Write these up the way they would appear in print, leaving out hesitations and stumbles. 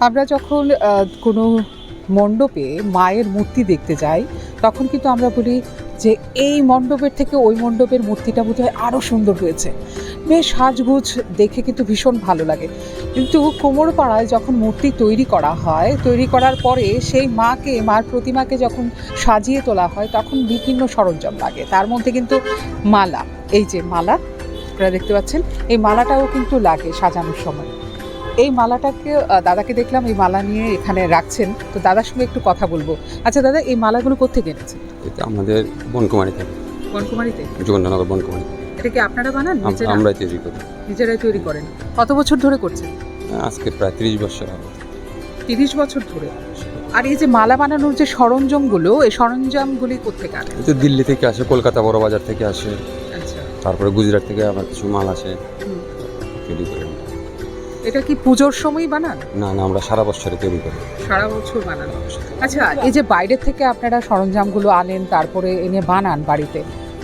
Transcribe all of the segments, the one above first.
আমরা যখন কোনো মণ্ডপে মায়ের মূর্তি দেখতে যাই তখন কিন্তু আমরা বলি যে এই মণ্ডপের থেকে ওই মণ্ডপের মূর্তিটা বোধহয় আরও সুন্দর হয়েছে, বেশ সাজগুজ দেখে কিন্তু ভীষণ ভালো লাগে। কিন্তু কুমোরপাড়ায় যখন মূর্তি তৈরি করা হয়, তৈরি করার পরে সেই মার প্রতিমাকে যখন সাজিয়ে তোলা হয় তখন বিভিন্ন সরঞ্জাম লাগে। তার মধ্যে কিন্তু মালা, এই যে মালা আপনারা দেখতে পাচ্ছেন, এই মালাটাও কিন্তু লাগে সাজানোর সময়। এই মালাটাকে দাদাকে দেখলাম এই মালা নিয়ে এখানে রাখছেন, তো দাদার সঙ্গে একটু কথা বলবো। আচ্ছা দাদা, এই মালাগুলো কোত্থেকে এনেছেন? এটা আমাদের বনকুমারী থেকে, বনকুমারীতে, যোগেন্দ্রনগর বনকুমারী। এটা কি আপনারা বানান? আমরা তৈরি করি, নিজেরাই তৈরি করেন। কত বছর ধরে করছেন? আজকে প্রায় 30 বছর হবে। 30 বছর ধরে। আর এই যে মালা বানানোর যে সরঞ্জামগুলো, এই সরঞ্জামগুলি কোত্থেকে আনেন? এটা দিল্লি থেকে আসে, কলকাতা বড় বাজার থেকে আসে, আচ্ছা, তারপরে গুজরাট থেকে আবার কিছু মাল আসে, তৈরি করি। এটা কি পুজোর সময় বানান? না না, আমরা সারা বছরে তৈরি করি। সারা বছর বানান। আচ্ছা, এই যে বাইরের থেকে আপনারা সরঞ্জামগুলো আনেন তারপরে এনে বানান বাড়িতে,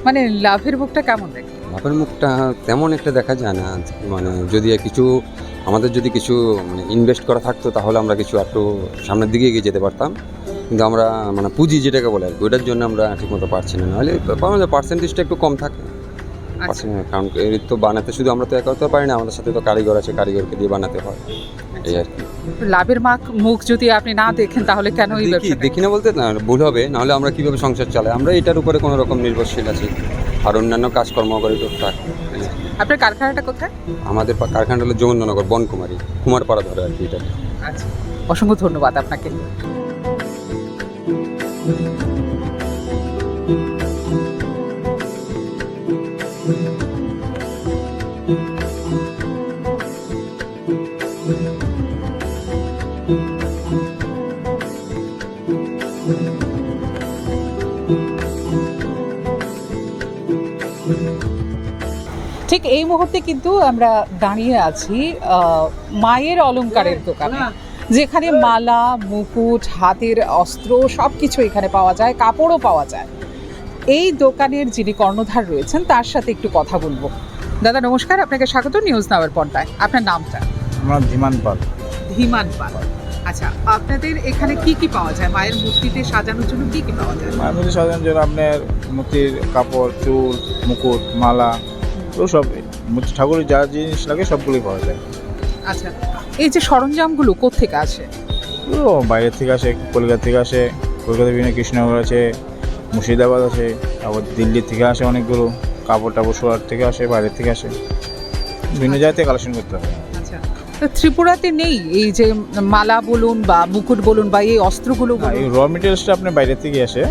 মানে লাভের মুখটা কেমন দেখে? লাভের মুখটা তেমন একটা দেখা যায় না, মানে যদি কিছু আমাদের যদি কিছু মানে ইনভেস্ট করা থাকতো তাহলে আমরা কিছু একটু সামনের দিকে এগিয়ে যেতে পারতাম, কিন্তু আমরা মানে পুঁজি যেটাকে বলে আর কি, ওইটার জন্য আমরা ঠিকমতো পারছি না। নাহলে আমাদের পার্সেন্টেজটা একটু কম থাকে। কারণ এর তো বানাতে শুধু আমরা তো একা তো পারি না, আমাদের সাথে তো কারিগর আছে, কারিগরকে দিয়ে বানাতে হয়, এই আর কি। লাভের মুখ যদি আপনি না দেখেন তাহলে কেন এই ব্যবসা? দেখি না বলতে না ভুল হবে, নাহলে আমরা কিভাবে সংসার চালাই? আমরা এটার উপরে কোনো রকম নির্ভরশীল আছি, আর অন্যান্য কাজকর্ম করে টুকটাক। আপনার কারখানাটা কোথায়? আমাদের কারখানাটা হলো যোগেন্দ্রনগর বনকুমারী, কুমারপাড়া ধরে আর কি এটা। আচ্ছা, অসংখ্য ধন্যবাদ আপনাকে। ঠিক এই মুহূর্তে কিন্তু আমরা দাঁড়িয়ে আছি মায়ের অলংকারের দোকানে, যেখানে মালা, মুকুট, হাতের অস্ত্র সব কিছু এখানে পাওয়া যায়, কাপড়ও পাওয়া যায়। এই দোকানের যিনি কর্ণধার রয়েছেন তার সাথে একটু কথা বলবো। দাদা নমস্কার, আপনাকে স্বাগত নিউজ নাওয়ের পর্দায়। আপনার নামটা? আমার ধীমান পাল। ধীমান পাল। আচ্ছা, আপনাদের এখানে কি কি পাওয়া যায়? মায়ের মূর্তিতে সাজানোর জন্য কি কি পাওয়া যায়? মায়ের মূর্তি সাজানোর জন্য আপনার মূর্তির কাপড়, চুল, মুকুট, মালা, তো সব মূর্তি ঠাকুরের যা জিনিস লাগে সবগুলোই পাওয়া যায়। আচ্ছা, এই যে সরঞ্জামগুলো কোত্থেকে আসে? তো বাইরের থেকে আসে, কলকাতা থেকে আসে, কলকাতা বিভিন্ন কৃষ্ণনগর আছে, মুর্শিদাবাদ আছে, আবার দিল্লি থেকে আসে অনেকগুলো, কাপড় টাপড় সোয়ার থেকে আসে, বাইরের থেকে আসে, বিভিন্ন জায়গা থেকে কালেকশন করতে হবে। আচ্ছা, তো ত্রিপুরাতে নেই এই যে মালা বলুন বা মুকুট বলুন বা এই অস্ত্রগুলো বলুন? এই র মেটেরিয়ালসটা আপনার বাইরের থেকে আসে,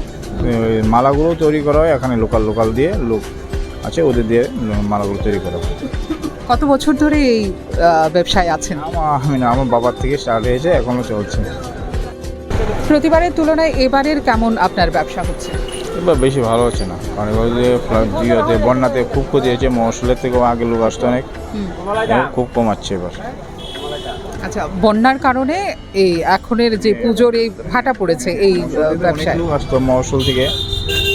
ওই মালাগুলো তৈরি করা হয় এখানে লোকাল দিয়ে লোক আছে, ওদের দিয়ে মালাগুলো তৈরি করা হয়। কত বছর ধরে এই ব্যবসায় আছেন? আমার বাবার থেকে স্টার্ট হয়েছে, এখনও চলছে। প্রতিবারের তুলনায় এবারের কেমন আপনার ব্যবসা হচ্ছে? এবার বেশি ভালো হচ্ছে না, কারণ এবার যে বন্যাতে খুব ক্ষতি হয়েছে, মহসুলের থেকেও আগে লোক আসতো অনেক, খুব কমাচ্ছে এবার। আচ্ছা, বন্যার কারণে এই এখনের যে পুজোর এই ভাটা পড়েছে এই ব্যবসায়? লোক আসতো মহসুল থেকে,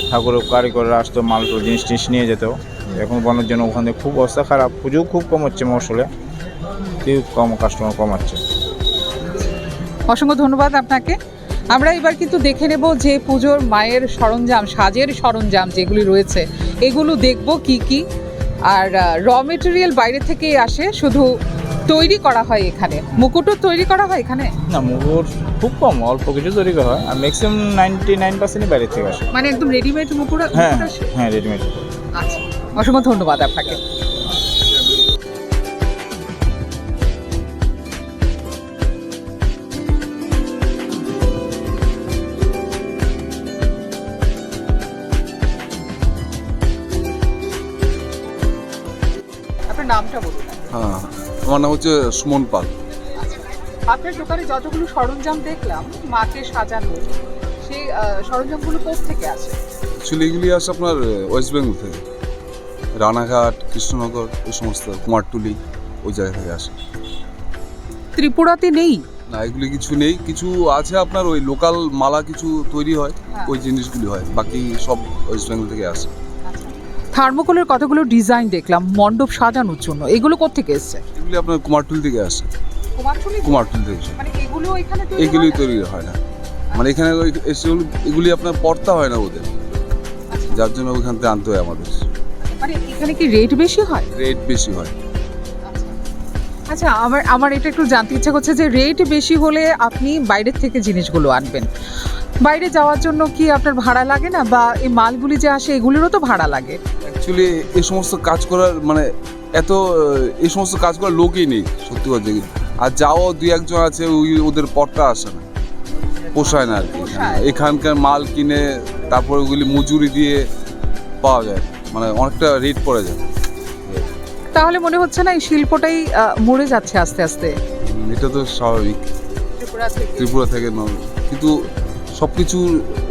ঠাকুরের কারিগররা আসতো, মাল জিনিস নিয়ে যেত। এখন বন্যার জন্য ওখানে খুব অবস্থা খারাপ, পুজো খুব কম হচ্ছে মহসুলে, খুব কম কাস্টমার কমাচ্ছে। অসংখ্য ধন্যবাদ আপনাকে। আমরা এবার কিন্তু দেখে নেব যে পুজোর মায়ের সরঞ্জাম, সাজের সরঞ্জাম যেগুলি রয়েছে এগুলো দেখব কি কি। আর র মেটেরিয়াল বাইরে থেকেই আসে, শুধু তৈরি করা হয় এখানে। মুকুটও তৈরি করা হয় এখানে? না, মুকুট খুব কম, অল্প কিছু তৈরি করা হয়, আর ম্যাক্সিমাম 99% বাইরে থেকে আসে। মানে একদম রেডিমেড মুকুট? হ্যাঁ, রেডিমেড। আচ্ছা, অসংখ্য ধন্যবাদ আপনাকে। আপনার নামটা বলুন। হ্যাঁ, আমার নাম হচ্ছে সুমন পাল। আপনার দোকানে যতগুলো সরঞ্জাম দেখলাম মাকে সাজানো, সেই সরঞ্জামগুলো কোথা থেকে আসে? অ্যাকচুয়ালি এগুলি আসে আপনার ওয়েস্ট বেঙ্গল থেকে, রানাঘাট, কৃষ্ণনগর, ওই সমস্ত কুমারটুলি, ওই জায়গা থেকে আসে। ত্রিপুরাতে নেই? না, এগুলি কিছু নেই, কিছু আছে আপনার ওই লোকাল মালা কিছু তৈরি হয়, ওই জিনিসগুলি হয়, বাকি সব ওয়েস্ট বেঙ্গল থেকে আসে। থার্মোকলের কতগুলো ডিজাইন দেখলাম মণ্ডপ সাজানোর জন্য, এগুলো কোথা থেকে এসছে? এগুলি আপনার কুমারটুলি থেকে আসে। কুমারটুলি থেকে। মানে এগুলো এগুলো এখানে তৈরি এগুলি হয় না? তৈরি হয় না, মানে এখানে এগুলি আপনার পড়তা হয় না ওদের, যার জন্য ওইখান থেকে আনতে হয় আমাদের। মানে এখানে কি রেট বেশি হয়? রেট বেশি হয়। আচ্ছা, আমার এটা একটু জানতে ইচ্ছা করছে যে রেট বেশি হলে আপনি বাইরের থেকে জিনিসগুলো আনবেন, বাইরে যাওয়ার জন্য কি আপনার ভাড়া লাগে না, বা এই মালগুলি যে আসে এগুলিরও তো ভাড়া লাগে? অ্যাকচুয়ালি এই সমস্ত কাজ করার মানে এই সমস্ত কাজ করার লোকই নেই সত্যি কথা, আর যাও দুই একজন আছে, ওদের পটটা আসে না, পোষায় না আর কি। এখানকার মাল কিনে তারপর ওগুলি মজুরি দিয়ে পাওয়া যায়, মানে অনেকটা রেট পড়ে যায়। তাহলে মনে হচ্ছে না এই শিল্পটাই মরে যাচ্ছে আস্তে আস্তে? এটা তো স্বাভাবিক, ত্রিপুরা থেকে নয়, কিন্তু সব কিছু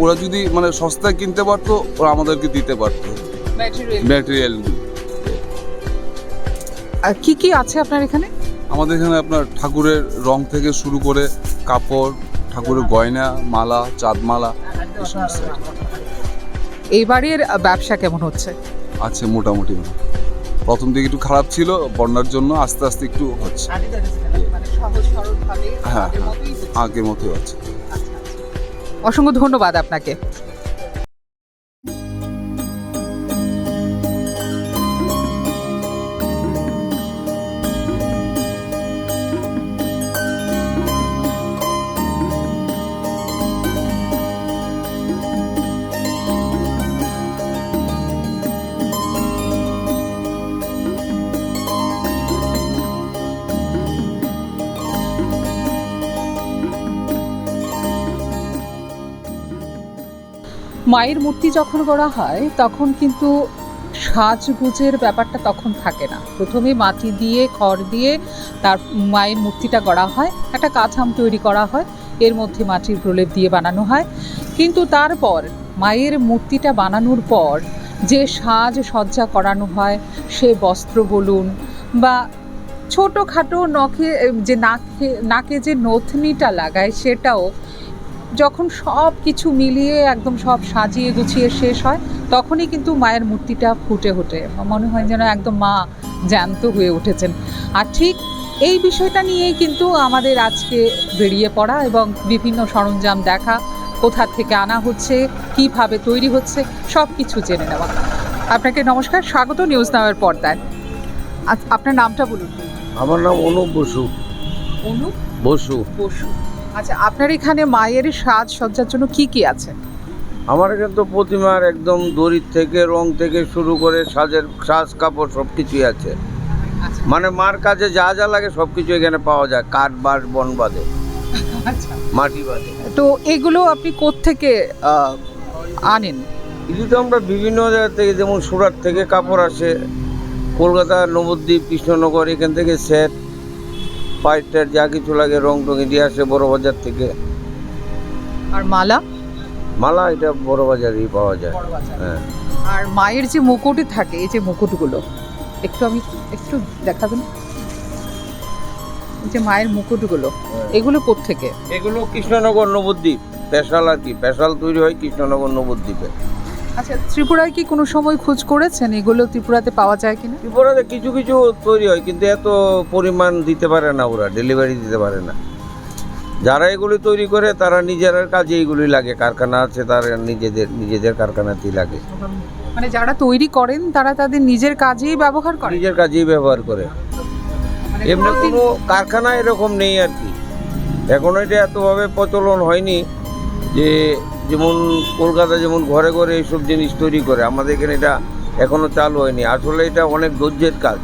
ওরা যদি মানে সস্তায় কিনতে পারতো, ওরা আমাদেরকে দিতে পারতো ম্যাটেরিয়াল। কি কি আছে আপনার এখানে? আমাদের এখানে আপনার ঠাকুরের রং থেকে শুরু করে কাপড়, ঠাকুরের গয়না, মালা, চাঁদমালা, এই সমস্ত এইবারের ব্যবসা কেমন হচ্ছে? আছে মোটামুটি। প্রথম দিকে একটু খারাপ ছিল বন্যার জন্য, আস্তে আস্তে একটু হচ্ছে। হ্যাঁ, আগের মতোই হচ্ছে। অসংখ্য ধন্যবাদ আপনাকে। মায়ের মূর্তি যখন গড়া হয় তখন কিন্তু সাজগুজের ব্যাপারটা তখন থাকে না। প্রথমে মাটি দিয়ে, খড় দিয়ে তার মায়ের মূর্তিটা গড়া হয়, একটা কাঠাম তৈরি করা হয়, এর মধ্যে মাটির প্রলেপ দিয়ে বানানো হয়। কিন্তু তারপর মায়ের মূর্তিটা বানানোর পর যে সাজ সজ্জা করানো হয়, সে বস্ত্র বলুন বা ছোটোখাটো নাকে যে নথনিটা লাগায়, সেটাও যখন সব কিছু মিলিয়ে একদম সব সাজিয়ে গুছিয়ে শেষ হয়, তখনই কিন্তু মায়ের মূর্তিটা ফুটে ওঠে, মনে হয় যেন একদম মা জ্যান্ত হয়ে উঠেছেন। আর ঠিক এই বিষয়টা নিয়েই কিন্তু আমাদের আজকে বেরিয়ে পড়া এবং বিভিন্ন সরঞ্জাম দেখা, কোথা থেকে আনা হচ্ছে, কিভাবে তৈরি হচ্ছে, সব কিছু জেনে নেওয়া। আপনাকে নমস্কার, স্বাগত নিউজ নাওয়ের পর্দায়। আপনার নামটা বলুন। আমার নাম অনুপ বসু। অনুপ বসু। বসু। আচ্ছা, আপনার এখানে মায়ের সাজসজ্জার জন্য কি কি আছে? আমার এখানে তো প্রতিমার একদম দড়ির থেকে, রং থেকে শুরু করে সাজ কাপড় সব কিছুই আছে। মানে মার কাজে যা যা লাগে সব কিছু এখানে পাওয়া যায়, কাঠ বাঁশ বন বাদে, মাটি বাদে। তো এগুলো আপনি কোত্থেকে আনেন? এগুলো তো আমরা বিভিন্ন জায়গা থেকে, যেমন সুরাট থেকে কাপড় আসে, কলকাতা, নবদ্বীপ, কৃষ্ণনগর, এখান থেকে সেট পাইটার যা কিছু লাগে রং টং দিয়ে আসে বড় বাজার থেকে। আর মালা? মালা এটা বড় বাজারেই পাওয়া যায়। হ্যাঁ। আর মায়ের যে মুকুট থাকে, এই যে মুকুটগুলো একটু দেখাবেন। এই যে মায়ের মুকুটগুলো, এগুলো কোত্থেকে? এগুলো কৃষ্ণনগর, নবদ্বীপ, স্পেশাল আর কি, স্পেশাল তৈরি হয় কৃষ্ণনগর, নবদ্বীপে। আচ্ছা, ত্রিপুরায় কি কোনো সময় খোঁজ করেছেন এগুলো ত্রিপুরাতে পাওয়া যায় কিনা? ত্রিপুরাতে কিছু কিছু তৈরি হয়, কিন্তু এত পরিমাণ দিতে পারে না, ওরা ডেলিভারি দিতে পারে না। যারা এগুলি তৈরি করে তারা নিজের কাজে এইগুলি লাগে, কারখানা আছে তারা নিজেদের কারখানাতেই লাগে। মানে যারা তৈরি করেন তারা তাদের নিজের কাজেই ব্যবহার করে? নিজের কাজেই ব্যবহার করে। মানে এমনি কোনো কারখানা এরকম নেই আর কি, এখনো এটা এতভাবে প্রচলন হয়নি যে যেমন কলকাতা যেমন ঘরে ঘরে এইসব জিনিস তৈরি করে, আমাদের এখানে এটা এখনো চালু হয়নি। আসলে এটা অনেক ধৈর্যের কাজ,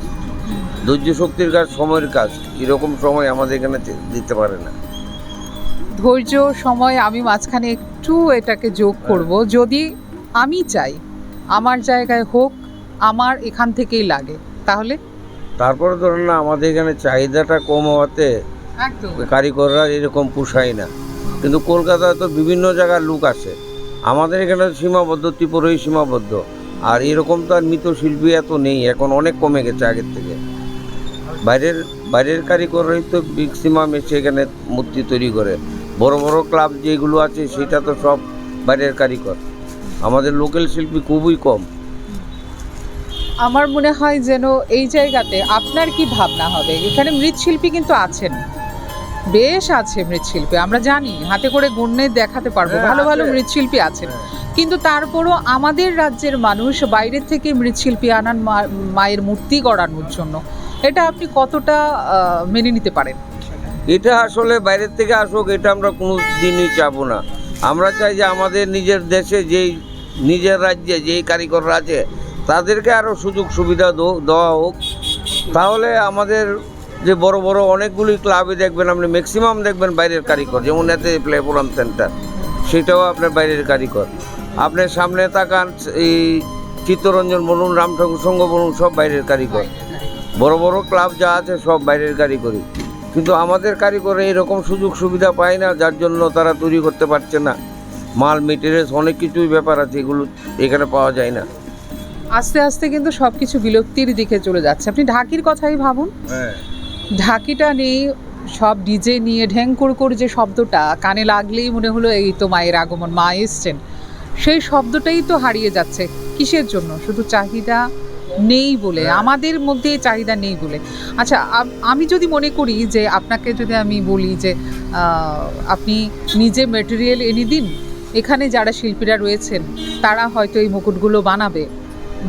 ধৈর্য শক্তির কাজ, সময়ের কাজ। এরকম সময় আমাদের এখানে দিতে পারে না। ধৈর্য, সময়, আমি মাঝখানে একটু এটাকে যোগ করব, যদি আমি চাই আমার জায়গায় হোক, আমার এখান থেকেই লাগে, তাহলে? তারপরে ধরুন না, আমাদের এখানে চাহিদাটা কম হওয়াতে একদম কারিগররা এরকম পোষায় না। কিন্তু কলকাতায় তো বিভিন্ন জায়গার লোক আসে, আমাদের এখানে সীমাবদ্ধ, ত্রিপুরাই সীমাবদ্ধ। আর এরকম তো আর মৃৎশিল্পী এত নেই, এখন অনেক কমে গেছে আগের থেকে। বাইরের কারিগররাই তো ম্যাক্সিমাম এসে এখানে মূর্তি তৈরি করে। বড় বড় ক্লাব যেগুলো আছে সেটা তো সব বাইরের কারিগর, আমাদের লোকাল শিল্পী খুবই কম। আমার মনে হয় যেন এই জায়গাতে আপনার কি ভাবনা হবে? এখানে মৃৎশিল্পী কিন্তু আছেন, বেশ আছে মৃৎশিল্পী, আমরা জানি, হাতে করে গুণে দেখাতে পারবো, হ্যাঁ, ভালো ভালো আছে। মৃৎশিল্পী আছেন। কিন্তু তারপরও আমাদের রাজ্যের মানুষ বাইরের থেকে মৃৎশিল্পী আনান মায়ের মূর্তি গড়ানোর জন্য, এটা আপনি কতটা মেনে নিতে পারেন? এটা আসলে বাইরের থেকে আসুক, এটা আমরা কোনো দিনই চাবো না। আমরা চাই যে আমাদের নিজের দেশে যেই নিজের রাজ্যে যেই কারিগররা আছে তাদেরকে আরও সুযোগ সুবিধা দেওয়া হোক। তাহলে আমাদের যে বড় বড় অনেকগুলি ক্লাবে দেখবেন আপনি, ম্যাক্সিমাম দেখবেন বাইরের কারিগর, যেমন এতে প্লেফোরাম সেন্টার, সেটাও আপনার বাইরের কারিগর। আপনার সামনে তাকান, এই চিত্তরঞ্জন বলুন, রাম ঠাকুর সংঘ বলুন, সব বাইরের কারিগর। বড় বড় ক্লাব যা আছে সব বাইরের কারিগরি। কিন্তু আমাদের কারিগরে এরকম সুযোগ সুবিধা পায় না, যার জন্য তারা তৈরি করতে পারছে না। মাল মেটেরিয়ালস অনেক কিছুই ব্যাপার আছে, এগুলো এখানে পাওয়া যায় না। আস্তে আস্তে কিন্তু সব কিছু বিলুপ্তির দিকে চলে যাচ্ছে। আপনি ঢাকির কথাই ভাবুন, হ্যাঁ, ঢাকিটা নেই, সব ডিজে নিয়ে ঢ্যাং করে যে শব্দটা কানে লাগলেই মনে হলো এই তো মায়ের আগমন, মা এসছেন, সেই শব্দটাই তো হারিয়ে যাচ্ছে। কিসের জন্য? শুধু চাহিদা নেই বলে, আমাদের মধ্যে এই চাহিদা নেই বলে। আচ্ছা, আমি যদি মনে করি যে আপনাকে যদি আমি বলি যে আপনি নিজে মেটেরিয়াল এনে দিন, এখানে যারা শিল্পীরা রয়েছেন তারা হয়তো এই মুকুটগুলো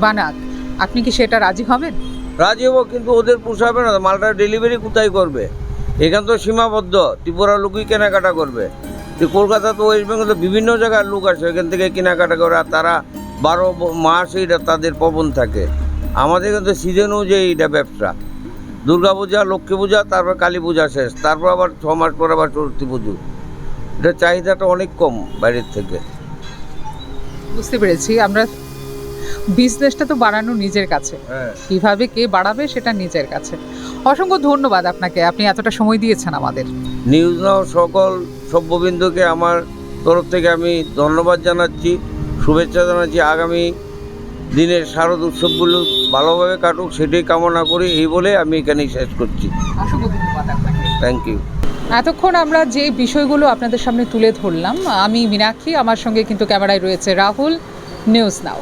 বানাক, আপনি কি সেটা রাজি হবেন? রাজি হবো, কিন্তু ওদের পোষাবে না। মালটা ডেলিভারি কোথায় করবে? এখান তো সীমাবদ্ধ, ত্রিপুরা লোকই কেনাকাটা করবে। তো কলকাতা তো ওয়েস্ট বেঙ্গল তো বিভিন্ন জায়গার লোক আসে, এখান থেকে কেনাকাটা করে, আর তারা 12 মাস এইটা তাদের পবন থাকে। আমাদের কিন্তু সিজন অনুযায়ী এটা ব্যবসা। দুর্গাপূজা, লক্ষ্মী পূজা, তারপর কালী পূজা শেষ, তারপর আবার 6 মাস পর আবার সরস্বতী পুজো। এটা চাহিদাটা অনেক কম বাইরের থেকে। বুঝতে পেরেছি। আমরা বিজনেসটা তো বাড়ানো নিজের কাছে, হ্যাঁ, কিভাবে কে বাড়াবে সেটা নিজের কাছে। অসংখ্য ধন্যবাদ আপনাকে, আপনি এতটা সময় দিয়েছেন আমাদের। নিউজ নাও সকল সভ্যবিন্দুকে আমার তরফ থেকে আমি ধন্যবাদ জানাচ্ছি, শুভেচ্ছা জানাচ্ছি। আগামী দিনের শারদ উৎসবগুলো ভালোভাবে কাটুক, সেটাই কামনা করি। এই বলে আমি এখানেই শেষ করছি। অসংখ্য ধন্যবাদ আপনাকে। Thank you. এতক্ষণ আমরা যে বিষয়গুলো আপনাদের সামনে তুলে ধরলাম, আমি মীনাক্ষী, আমার সঙ্গে কিন্তু ক্যামেরায় রয়েছে রাহুল। News now.